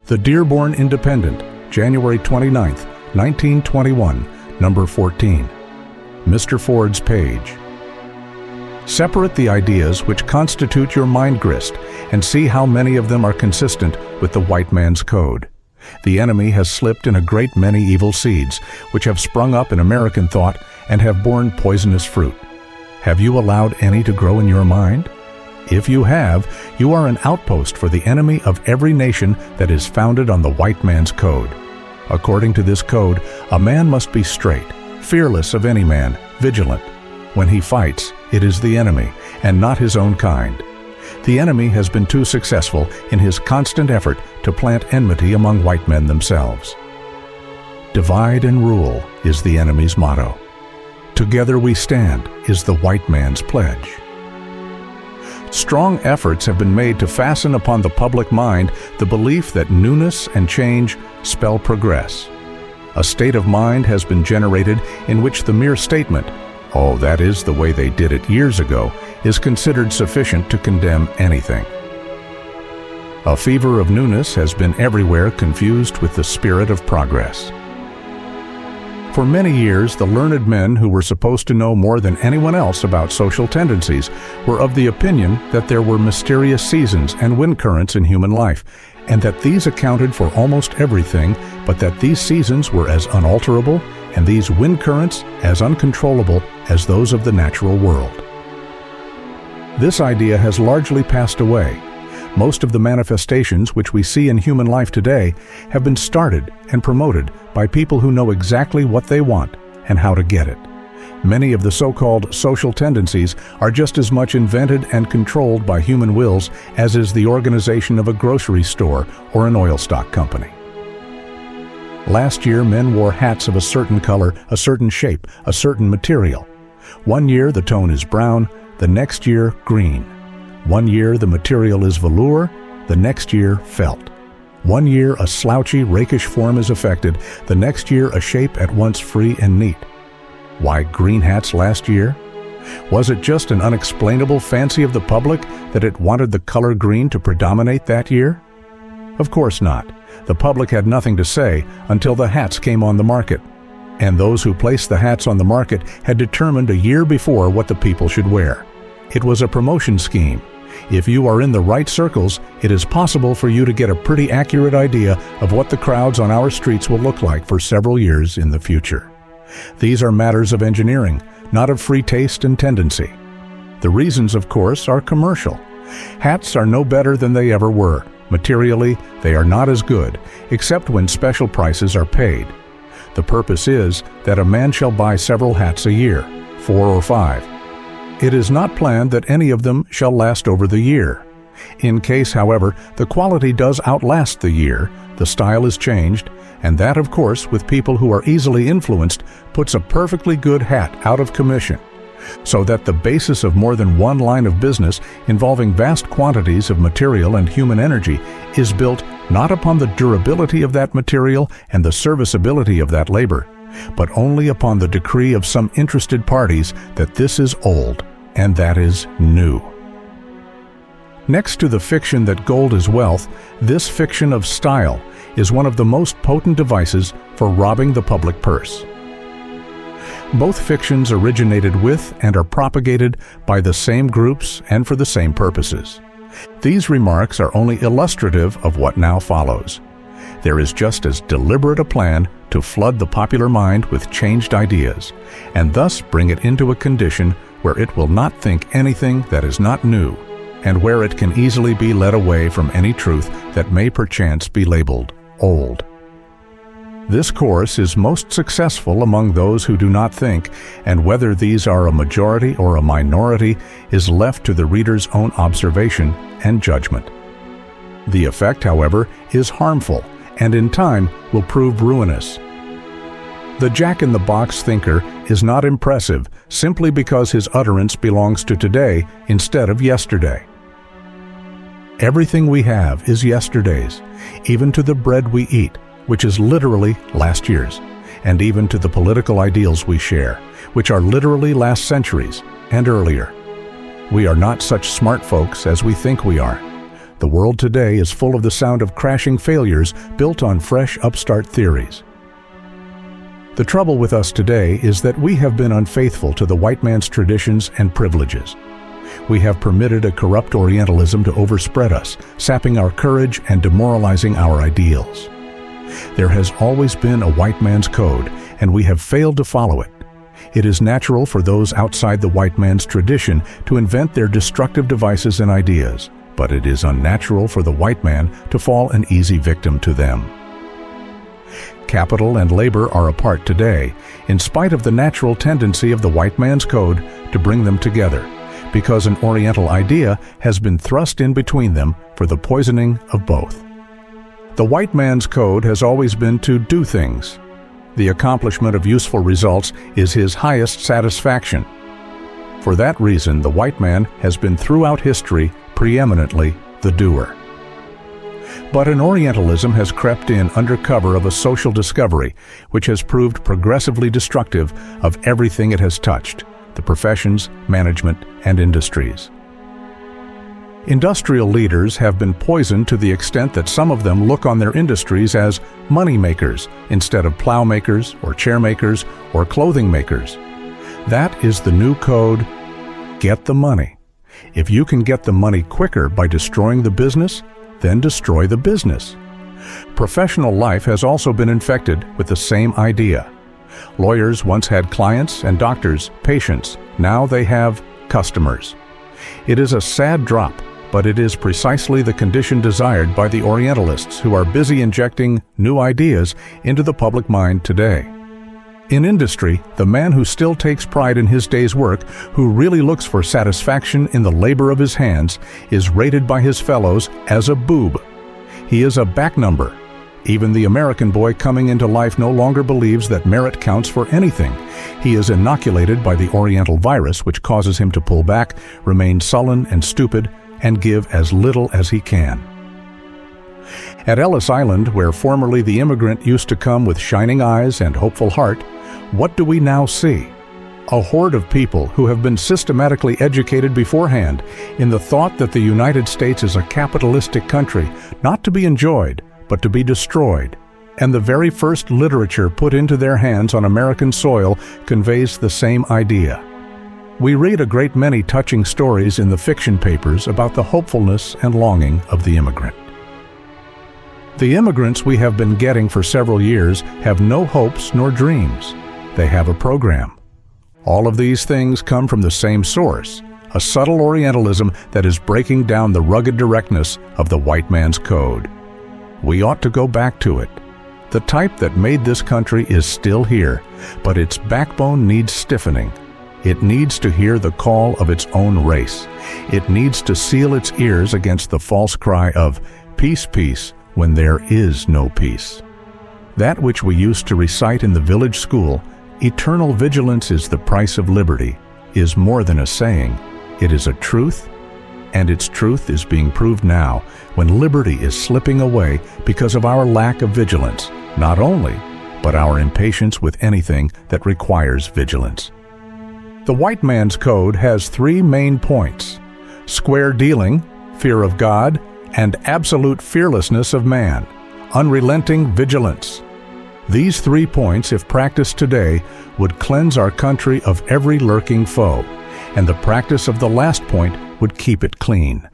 The Dearborn Independent, January 29, 1921, number 14. Mr. Ford's page. Separate the ideas which constitute your mind grist and see how many of them are consistent with the white man's code. The enemy has slipped in a great many evil seeds, which have sprung up in American thought and have borne poisonous fruit. Have you allowed any to grow in your mind? If you have, you are an outpost for the enemy of every nation that is founded on the white man's code. According to this code, a man must be straight, fearless of any man, vigilant. When he fights, it is the enemy, and not his own kind. The enemy has been too successful in his constant effort to plant enmity among white men themselves. Divide and rule is the enemy's motto. Together we stand is the white man's pledge. Strong efforts have been made to fasten upon the public mind the belief that newness and change spell progress. A state of mind has been generated in which the mere statement, "Oh, that is the way they did it years ago," is considered sufficient to condemn anything. A fever of newness has been everywhere confused with the spirit of progress. For many years, the learned men who were supposed to know more than anyone else about social tendencies were of the opinion that there were mysterious seasons and wind currents in human life, and that these accounted for almost everything, but that these seasons were as unalterable and these wind currents as uncontrollable as those of the natural world. This idea has largely passed away. Most of the manifestations which we see in human life today have been started and promoted by people who know exactly what they want and how to get it. Many of the so-called social tendencies are just as much invented and controlled by human wills as is the organization of a grocery store or an oil stock company. Last year, men wore hats of a certain color, a certain shape, a certain material. One year the tone is brown, the next year green. One year the material is velour, the next year felt. One year a slouchy, rakish form is affected, the next year a shape at once free and neat. Why green hats last year? Was it just an unexplainable fancy of the public that it wanted the color green to predominate that year? Of course not. The public had nothing to say until the hats came on the market. And those who placed the hats on the market had determined a year before what the people should wear. It was a promotion scheme. If you are in the right circles, it is possible for you to get a pretty accurate idea of what the crowds on our streets will look like for several years in the future. These are matters of engineering, not of free taste and tendency. The reasons, of course, are commercial. Hats are no better than they ever were. Materially, they are not as good, except when special prices are paid. The purpose is that a man shall buy several hats a year, 4 or 5. It is not planned that any of them shall last over the year. In case, however, the quality does outlast the year, the style is changed, and that, of course, with people who are easily influenced, puts a perfectly good hat out of commission, so that the basis of more than one line of business involving vast quantities of material and human energy is built not upon the durability of that material and the serviceability of that labor, but only upon the decree of some interested parties that this is old and that is new. Next to the fiction that gold is wealth, this fiction of style is one of the most potent devices for robbing the public purse. Both fictions originated with and are propagated by the same groups and for the same purposes. These remarks are only illustrative of what now follows. There is just as deliberate a plan to flood the popular mind with changed ideas, and thus bring it into a condition where it will not think anything that is not new, and where it can easily be led away from any truth that may perchance be labeled old. This course is most successful among those who do not think, and whether these are a majority or a minority is left to the reader's own observation and judgment. The effect, however, is harmful, and in time will prove ruinous. The jack-in-the-box thinker is not impressive simply because his utterance belongs to today instead of yesterday. Everything we have is yesterday's, even to the bread we eat, which is literally last year's, and even to the political ideals we share, which are literally last century's and earlier. We are not such smart folks as we think we are. The world today is full of the sound of crashing failures built on fresh upstart theories. The trouble with us today is that we have been unfaithful to the white man's traditions and privileges. We have permitted a corrupt Orientalism to overspread us, sapping our courage and demoralizing our ideals. There has always been a white man's code, and we have failed to follow it. It is natural for those outside the white man's tradition to invent their destructive devices and ideas, but it is unnatural for the white man to fall an easy victim to them. Capital and labor are apart today, in spite of the natural tendency of the white man's code to bring them together, because an Oriental idea has been thrust in between them for the poisoning of both. The white man's code has always been to do things. The accomplishment of useful results is his highest satisfaction. For that reason, the white man has been throughout history preeminently the doer. But an Orientalism has crept in under cover of a social discovery which has proved progressively destructive of everything it has touched, the professions, management, and industries. Industrial leaders have been poisoned to the extent that some of them look on their industries as money makers instead of plow makers or chair makers or clothing makers. That is the new code: get the money. If you can get the money quicker by destroying the business, then destroy the business. Professional life has also been infected with the same idea. Lawyers once had clients and doctors patients. Now they have customers. It is a sad drop, but it is precisely the condition desired by the Orientalists who are busy injecting new ideas into the public mind today. In industry, the man who still takes pride in his day's work, who really looks for satisfaction in the labor of his hands, is rated by his fellows as a boob. He is a back number. Even the American boy coming into life no longer believes that merit counts for anything. He is inoculated by the Oriental virus, which causes him to pull back, remain sullen and stupid, and give as little as he can. At Ellis Island, where formerly the immigrant used to come with shining eyes and hopeful heart, what do we now see? A horde of people who have been systematically educated beforehand in the thought that the United States is a capitalistic country, not to be enjoyed, but to be destroyed. And the very first literature put into their hands on American soil conveys the same idea. We read a great many touching stories in the fiction papers about the hopefulness and longing of the immigrant. The immigrants we have been getting for several years have no hopes nor dreams. They have a program. All of these things come from the same source, a subtle Orientalism that is breaking down the rugged directness of the white man's code. We ought to go back to it. The type that made this country is still here, but its backbone needs stiffening. It needs to hear the call of its own race. It needs to seal its ears against the false cry of peace, peace, when there is no peace. That which we used to recite in the village school, eternal vigilance is the price of liberty, is more than a saying. It is a truth, and its truth is being proved now when liberty is slipping away because of our lack of vigilance, not only, but our impatience with anything that requires vigilance. The white man's code has three main points: square dealing, fear of God, and absolute fearlessness of man, unrelenting vigilance. These 3 points, if practiced today, would cleanse our country of every lurking foe, and the practice of the last point would keep it clean.